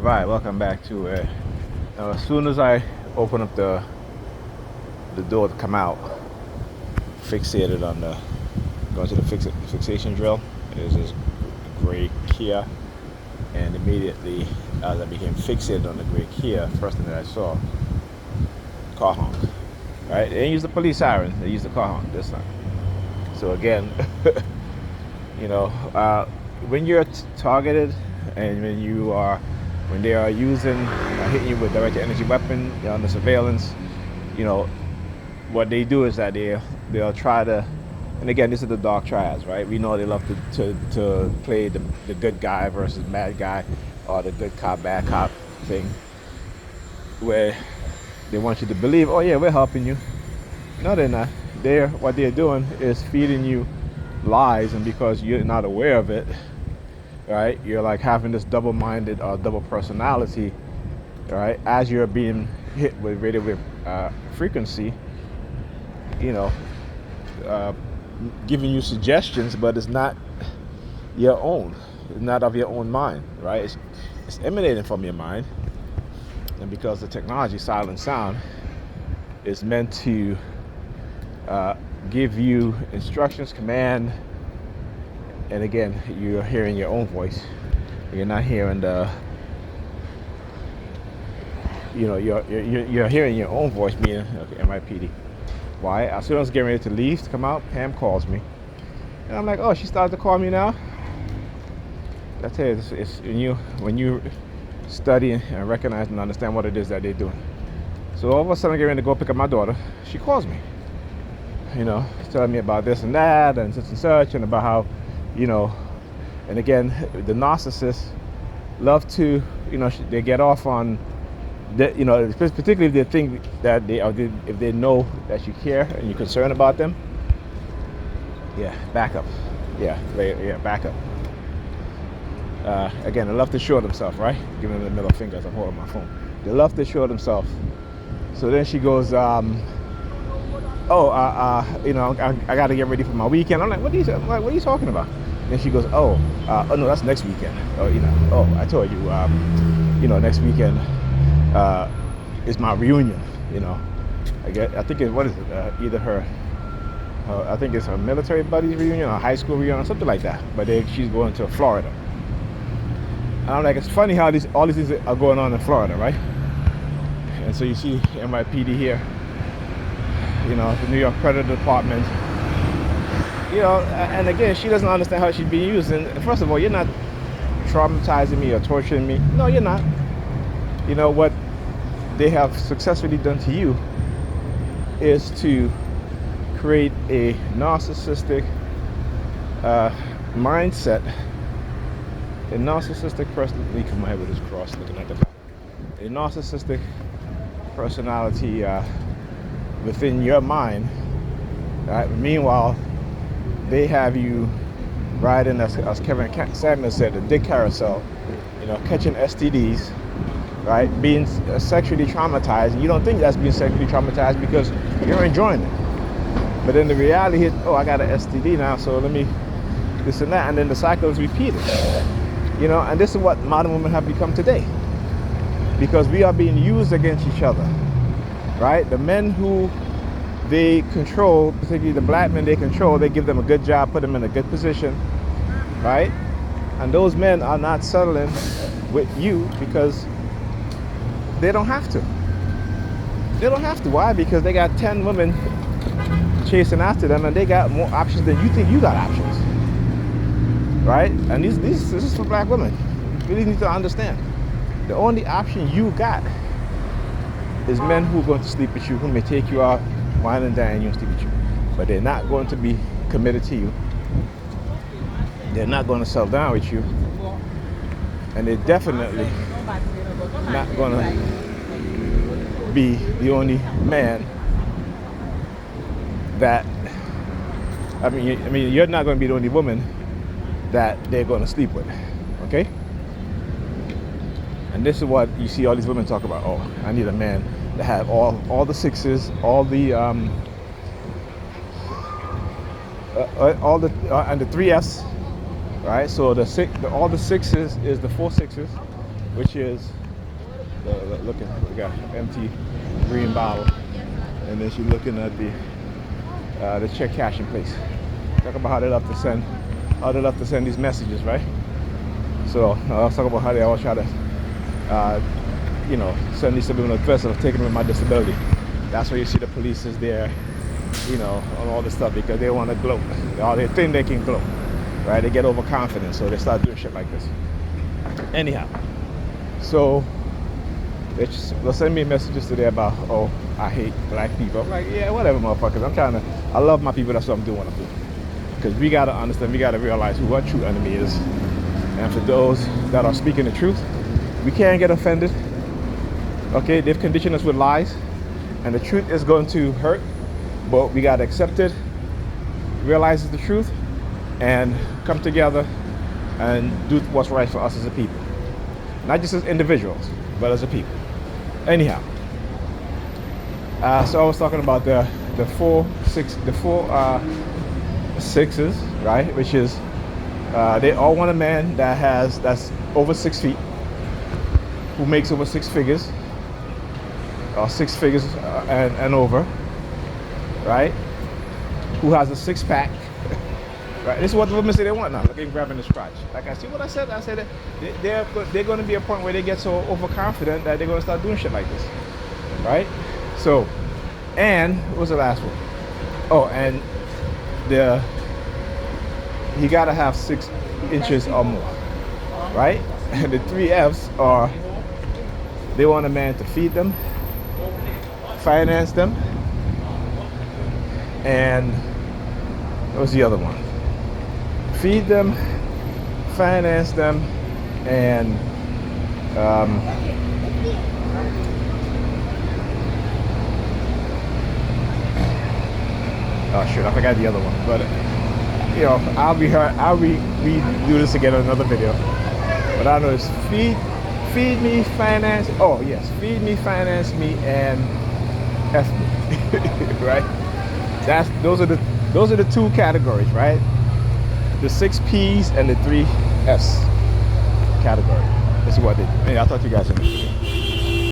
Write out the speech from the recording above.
Right, welcome back to it. Now, as soon as I open up the door to come out, fixated on the going to the fixation drill. There's this gray Kia, and immediately as I became fixated on the gray Kia, first thing that I saw, car honk. Right, they didn't use the police siren; they used the car honk this time. So again, you know, when you're targeted, and when they are hitting you with direct energy weapon on the surveillance, you know, what they do is that they'll try to, and again, this is the dark triads, right? We know they love to play the good guy versus bad guy, or the good cop, bad cop thing, where they want you to believe, oh yeah, we're helping you. No, they're not. What they're doing is feeding you lies, and because you're not aware of it, right? You're like having this double-minded or double personality, right? As you're being hit with radio wave frequency, you know, giving you suggestions, but it's not your own. It's not of your own mind, right? It's emanating from your mind, and because the technology, silent sound, is meant to give you instructions, command, and again, you're hearing your own voice. You're not hearing you're hearing your own voice, meaning okay, NYPD. Why? As soon as I was getting ready to leave to come out, Pam calls me, and I'm like, oh, she started to call me now. I tell you, it's when you study and recognize and understand what it is that they're doing. So all of a sudden, I get ready to go pick up my daughter. She calls me, telling me about this and that and such and such, and about how, and again, the narcissists love to, they get off on, particularly if they think that if they know that you care and you're concerned about them. Yeah, back up. Yeah, back up. Again, they love to show themselves, right? Giving them the middle finger as I'm holding my phone. They love to show themselves. So then she goes, I got to get ready for my weekend. I'm like, what are you talking about? And she goes, oh no, that's next weekend. I told you, next weekend is my reunion. I think either her, I think it's her military buddies reunion or high school reunion or something like that. But she's going to Florida. And I'm like, it's funny how all these things are going on in Florida, right? And so you see NYPD here, the New York Predator Department. And again, she doesn't understand how she's being used. And first of all, you're not traumatizing me or torturing me. No, you're not. What they have successfully done to you is to create a narcissistic mindset, a narcissistic person. Let me come ahead with this cross looking at the back. A narcissistic personality within your mind. Right? Meanwhile, they have you riding, as Kevin Samuels said, the dick carousel, catching STDs, right? Being sexually traumatized. And you don't think that's being sexually traumatized because you're enjoying it. But then the reality hit, I got an STD now, so let me this and that. And then the cycle is repeated. And this is what modern women have become today. Because we are being used against each other, right? The men who they control, particularly the black men they control, they give them a good job, put them in a good position, right? And those men are not settling with you because they don't have to. They don't have to. Why? Because they got 10 women chasing after them, and they got more options than you think you got options, right? And this is for black women. You really need to understand. The only option you got is men who are going to sleep with you, who may take you out, wine and dine you and sleep with you. But they're not going to be committed to you. They're not going to settle down with you. And they're definitely not going to be the only man that, you're not going to be the only woman that they're going to sleep with. Okay? And this is what you see all these women talk about. Oh, I need a man that have all the sixes, all the and the 3 Fs, right? So all the sixes is the 4 sixes, which is looking, we got empty green bottle, and then she's looking at the check cashing place. Talk about how they love to send these messages, right? So I was talking about how they always try to, send these subliminal threats of taking away my disability. That's why you see the police is there, on all this stuff, because they want to gloat. Or they think they can gloat, right? They get overconfident, so they start doing shit like this. Anyhow, so they'll send me messages today about, oh, I hate black people. I'm like, yeah, whatever, motherfuckers. I love my people. That's what I'm doing what I'm doing. Because we got to understand, we got to realize who our true enemy is. And for those that are speaking the truth, we can't get offended. Okay, they've conditioned us with lies, and the truth is going to hurt, but we got to accept it, realize it's the truth, and come together and do what's right for us as a people. Not just as individuals, but as a people. Anyhow, so I was talking about the four sixes, right? Which is they all want a man that's over 6 feet, who makes over six figures, or 6 figures and over, right? Who has a six pack, right? This is what the women say they want now. Look at him grabbing his crotch. Like, I see what I said. I said that they're going to be a point where they get so overconfident that they're going to start doing shit like this, right? So, and what was the last one? Oh, and he got to have 6 inches or more, right? And the 3 F's are, they want a man to feed them, finance them, and what was the other one? Feed them, finance them, and oh shit, I forgot the other one. But I'll redo this again in another video. But I know it's feed me, finance. Oh yes, feed me, finance me, and F me. Right? Those are the 2 categories, right? The 6 P's and the 3 S category. This is what they do. Hey, I'll talk to you guys in a minute.